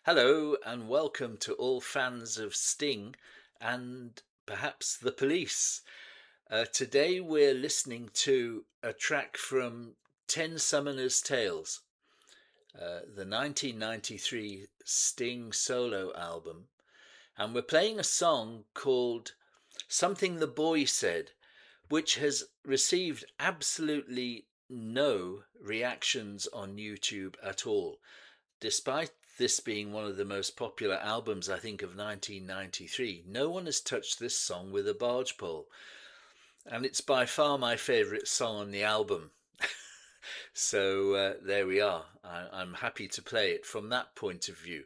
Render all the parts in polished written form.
Hello and welcome to all fans of Sting and perhaps the Police. Today we're listening to a track from Ten Summoners' Tales, the 1993 Sting solo album, and we're playing a song called Something the Boy Said, which has received absolutely no reactions on YouTube at all, despite this being one of the most popular albums, I think, of 1993. No one has touched this song with a barge pole, and it's by far my favourite song on the album. So there we are. I'm happy to play it from that point of view.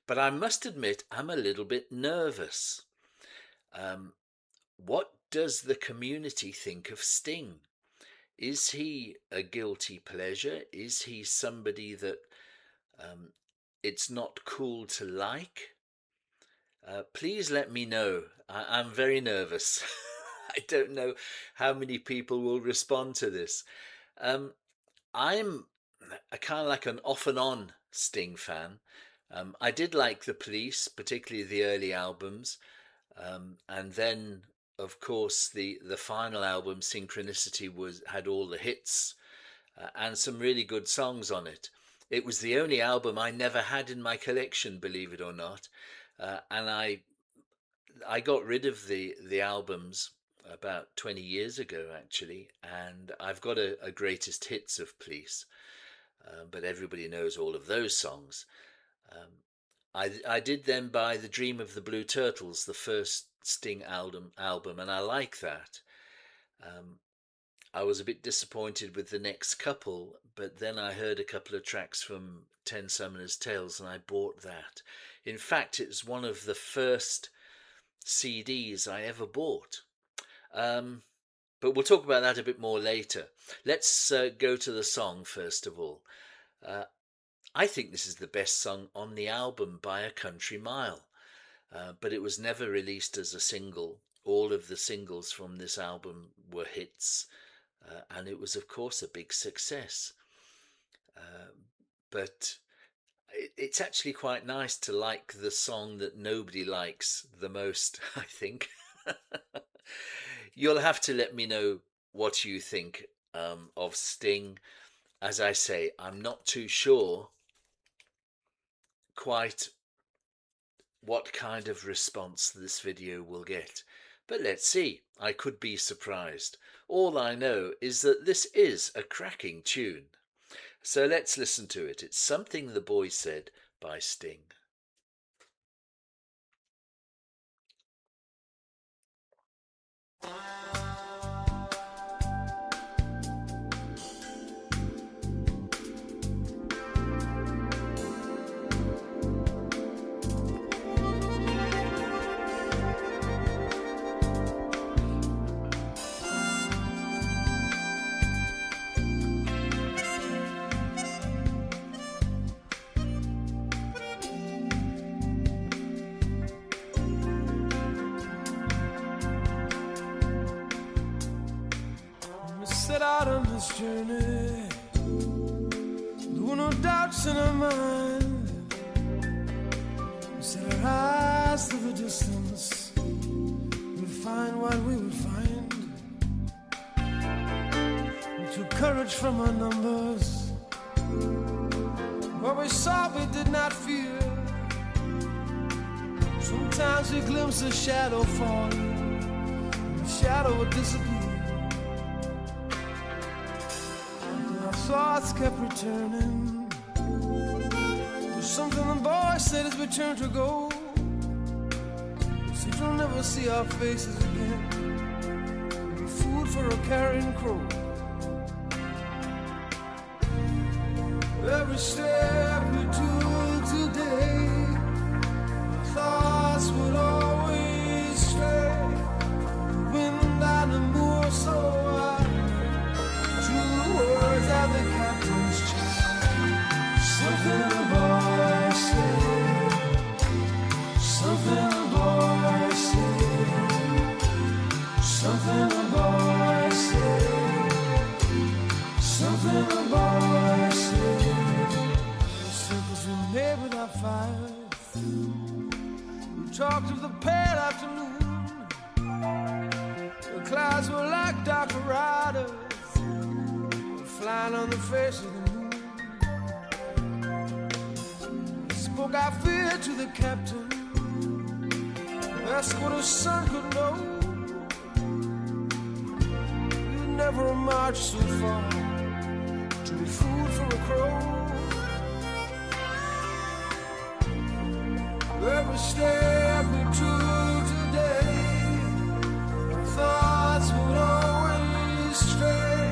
But I must admit, I'm a little bit nervous. What does the community think of Sting? Is he a guilty pleasure? Is he somebody that it's not cool to like? Please let me know. I'm very nervous. I don't know how many people will respond to this. I'm a kind of like an off and on Sting fan. I did like the Police, particularly the early albums, and then of course the final album, Synchronicity, had all the hits and some really good songs on it. It was the only album I never had in my collection, believe it or not, and I got rid of the albums about 20 years ago, actually, and I've got a greatest hits of Police, but everybody knows all of those songs. I did then buy The Dream of the Blue Turtles, the first Sting album, and I like that. I was a bit disappointed with the next couple, but then I heard a couple of tracks from Ten Summoners' Tales and I bought that. In fact, it was one of the first CDs I ever bought. But we'll talk about that a bit more later. Let's go to the song first of all. I think this is the best song on the album by a country mile, but it was never released as a single. All of the singles from this album were hits. And it was, of course, a big success. But it's actually quite nice to like the song that nobody likes the most, I think. You'll have to let me know what you think of Sting. As I say, I'm not too sure quite what kind of response this video will get. But let's see, I could be surprised. All I know is that this is a cracking tune. So let's listen to it. It's Something the Boy Said by Sting. Set out on this journey, there were no doubts in our mind. We set our eyes to the distance, we'd find what we would find. We took courage from our numbers, what we saw we did not fear. Sometimes we glimpsed a shadow falling, and the shadow would disappear. Thoughts kept returning. There's something the boy said as we turned to go. Said you'll never see our faces again. We're food for a carrion crow. Every step we took today, our thoughts would always stray. The wind and the moor so wide. Words of the captain's child. Something the boy said. Something the boy said. Something the boy said. Something the boy said. The circles we talked of the pale afternoon. The clouds were like dark riders flying on the face of the moon. Spoke our fear to the captain, asked what a son could know. You'd never march so far to be food for a crow. Every step we took today, our thoughts would always stray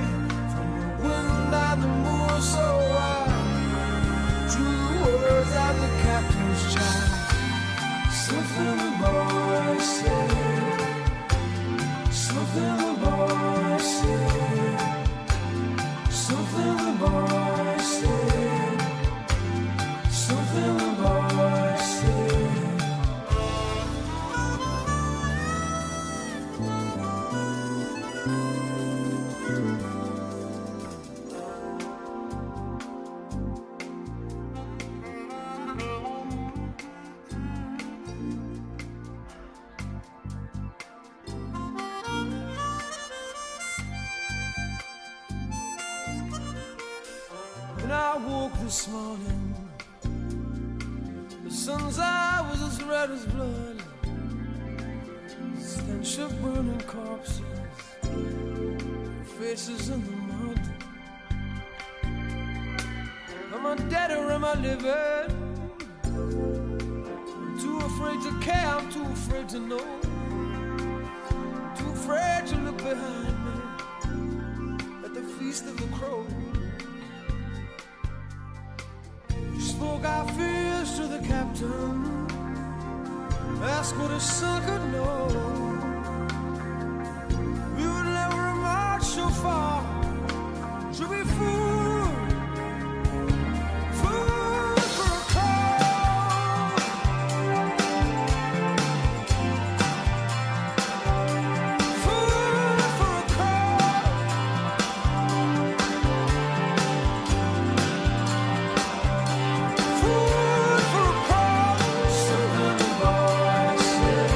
from the wind and the moor so wild to the words of the captain's child. Something the boy said, something the boy said, something the boy said, something the boy said. When I woke this morning, the sun's eye was as red as blood, stench of burning corpses, faces in the mud. Am I dead or am I living? I'm too afraid to care, I'm too afraid to know, too afraid to look behind me at the feast of the crow. Spoke our fears to the captain, asked what his son could know. We would never march so far to be food, food for a crow. Food for a crow. Food for a crow. Something the boy said,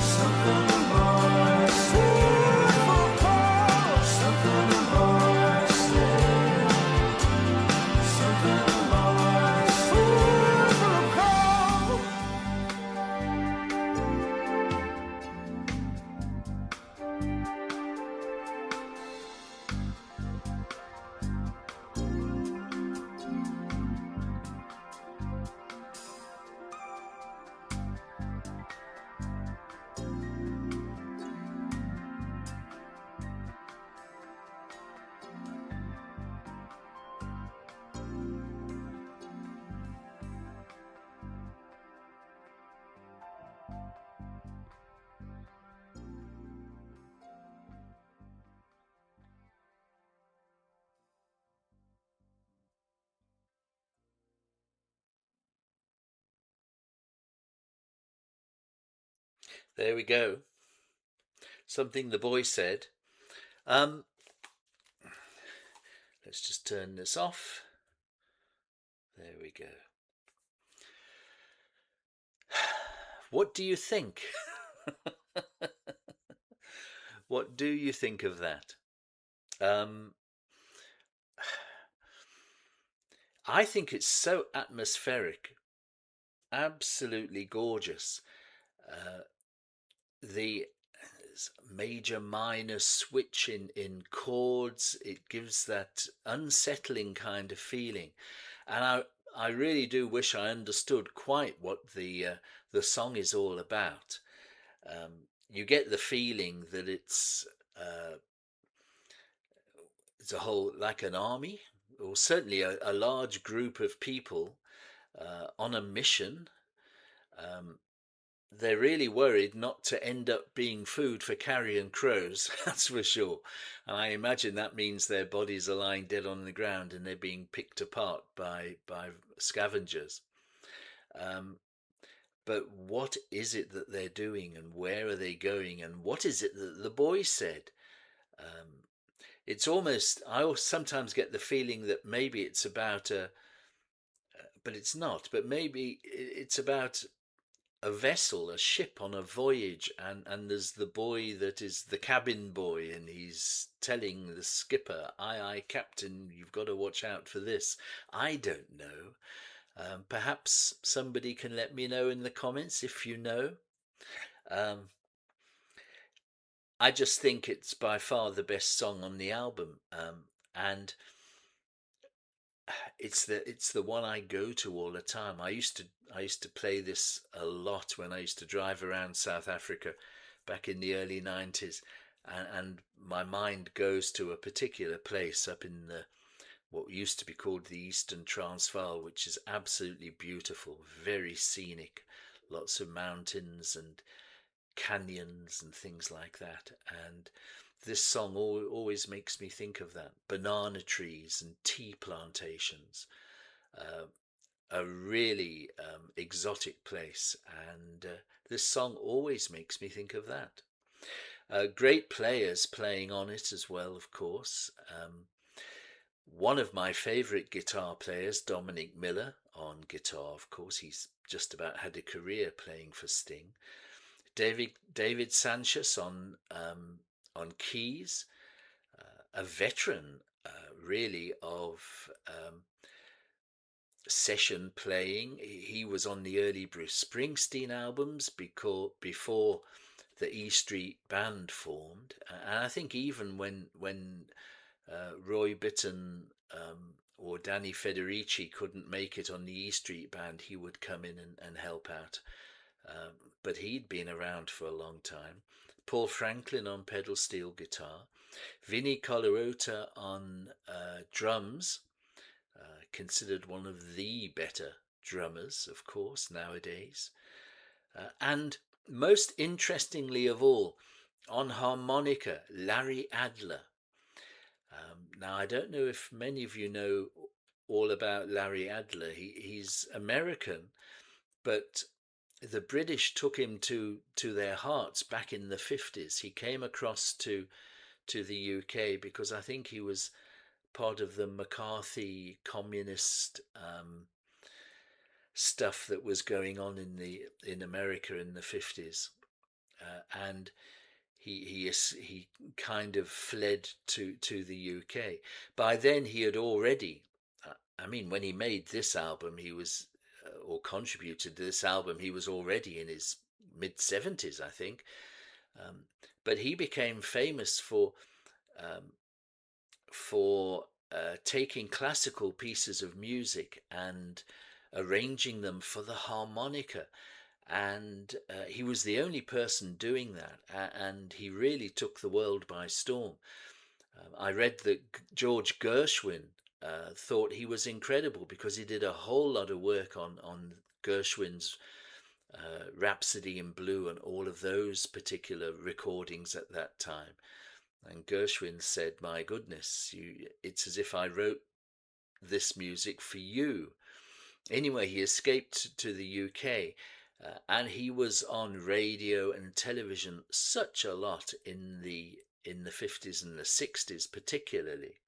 something the boy said. Food for a crow. Something the boy said, something the boy said. Food for a crow. There we go. Something the boy said. Um, let's just turn this off. There we go. What do you think? What do you think of that? I think it's so atmospheric, absolutely gorgeous. The major minor switch in chords, it gives that unsettling kind of feeling, and I really do wish I understood quite what the song is all about. You get the feeling that it's a whole, like an army, or certainly a large group of people on a mission. Um, they're really worried not to end up being food for carrion crows, that's for sure. And I imagine that means their bodies are lying dead on the ground and they're being picked apart by scavengers. But what is it that they're doing, and where are they going, and what is it that the boy said? Um, it's almost, I sometimes get the feeling that maybe it's about but it's not, but maybe it's about a vessel, a ship on a voyage, and there's the boy that is the cabin boy, and he's telling the skipper, "Aye, aye, Captain, you've got to watch out for this." I don't know. Perhaps somebody can let me know in the comments if you know. Um, I just think it's by far the best song on the album, and it's the one I go to all the time. I used to play this a lot when I used to drive around South Africa back in the early 90s, and my mind goes to a particular place up in the what used to be called the Eastern Transvaal, which is absolutely beautiful, very scenic, lots of mountains and canyons and things like that. And this song always makes me think of that. Banana trees and tea plantations, uh, a really exotic place. And this song always makes me think of that. Great players playing on it as well, of course. One of my favourite guitar players, Dominic Miller, on guitar, of course. He's just about had a career playing for Sting. David Sanchez on keys, a veteran really of session playing. He was on the early Bruce Springsteen albums before the E Street Band formed, and I think even when Roy Bittan or Danny Federici couldn't make it on the E Street Band, he would come in and help out. Um, but he'd been around for a long time. Paul Franklin on pedal steel guitar, Vinnie Colaiuta on drums, considered one of the better drummers, of course, nowadays. And most interestingly of all, on harmonica, Larry Adler. Now, I don't know if many of you know all about Larry Adler. He's American, but the British took him to their hearts back in the 50s. He came across to the UK because I think he was part of the McCarthy communist stuff that was going on in America in the 50s, and he kind of fled to the UK. By then he had already, I mean, when he made this album, he was or contributed to this album, he was already in his mid 70s, I think. Um, but he became famous um, for taking classical pieces of music and arranging them for the harmonica. And he was the only person doing that, and he really took the world by storm. I read that George Gershwin thought he was incredible because he did a whole lot of work on Gershwin's Rhapsody in Blue and all of those particular recordings at that time. And Gershwin said, "My goodness, it's as if I wrote this music for you." Anyway, he escaped to the UK, and he was on radio and television such a lot in the 50s and the 60s particularly.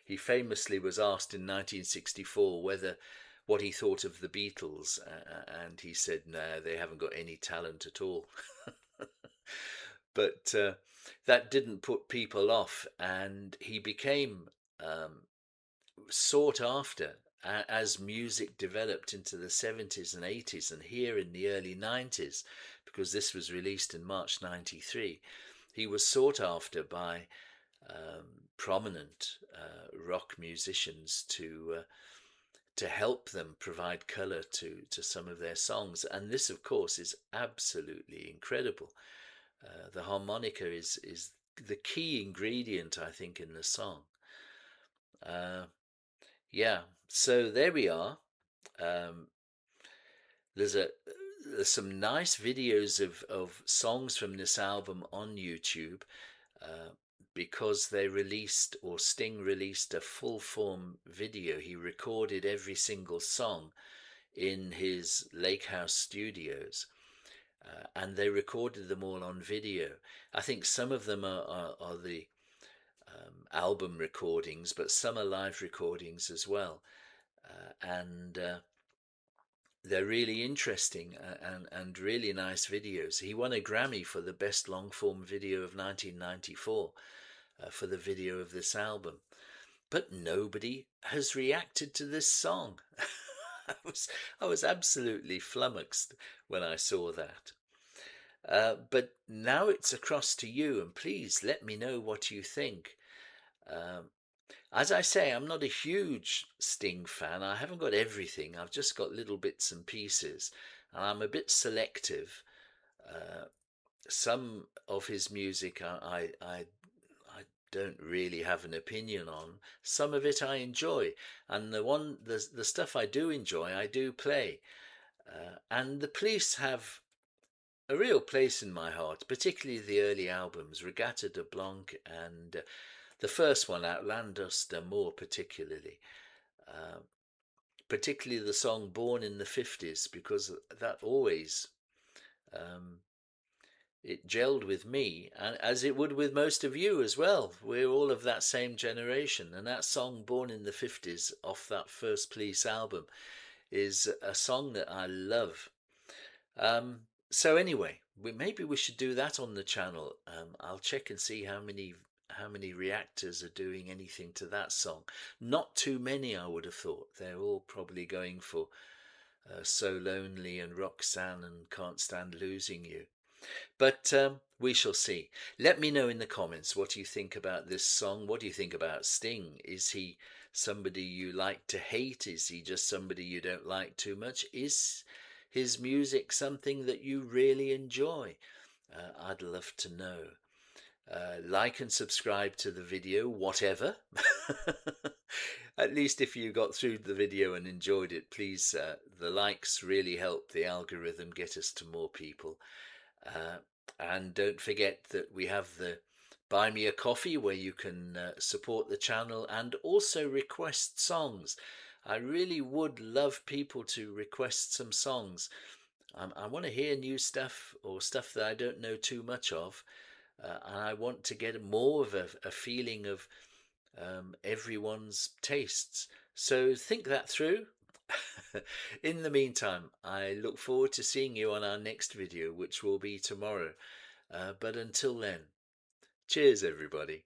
He famously was asked in 1964 whether what he thought of the Beatles, and he said, "No, they haven't got any talent at all." But that didn't put people off, and he became sought after as music developed into the 70s and 80s, and here in the early 90s, because this was released in March 93, he was sought after by prominent rock musicians to help them provide color to some of their songs. And this, of course, is absolutely incredible. The harmonica is the key ingredient, I think, in the song. Uh, yeah, so there we are. Um, there's a there's some nice videos of songs from this album on YouTube, uh, because they released, or Sting released, a full form video. He recorded every single song in his Lake House studios, and they recorded them all on video. I think some of them are the album recordings, but some are live recordings as well. And they're really interesting and really nice videos. He won a Grammy for the best long form video of 1994 for the video of this album. But nobody has reacted to this song. I was I was absolutely flummoxed when I saw that. But now it's across to you, and please let me know what you think. Um, as I say, I'm not a huge Sting fan. I haven't got everything. I've just got little bits and pieces, and I'm a bit selective. Uh, some of his music I don't really have an opinion on. Some of it I enjoy, and the stuff I do enjoy, I do play. And the Police have a real place in my heart, particularly the early albums, Regatta de Blanc and the first one, Outlandos d'Amour, particularly. Uh, Particularly the song Born in the 50s, because that always um, it gelled with me, and as it would with most of you as well. We're all of that same generation, and that song Born in the 50s off that first Police album is a song that I love. So anyway, maybe we should do that on the channel. I'll check and see how many reactors are doing anything to that song. Not too many, I would have thought. They're all probably going for So Lonely and Roxanne and Can't Stand Losing You. But we shall see. Let me know in the comments what you think about this song. What do you think about Sting? Is he somebody you like to hate? Is he just somebody you don't like too much? Is his music something that you really enjoy? I'd love to know. Like and subscribe to the video, whatever. At least if you got through the video and enjoyed it, please, the likes really help the algorithm get us to more people. Uh, and don't forget that we have the Buy Me a Coffee where you can support the channel and also request songs. I really would love people to request some songs. I want to hear new stuff or stuff that I don't know too much of. And I want to get more of a feeling of everyone's tastes. So think that through. In the meantime, I look forward to seeing you on our next video, which will be tomorrow. But until then, cheers, everybody.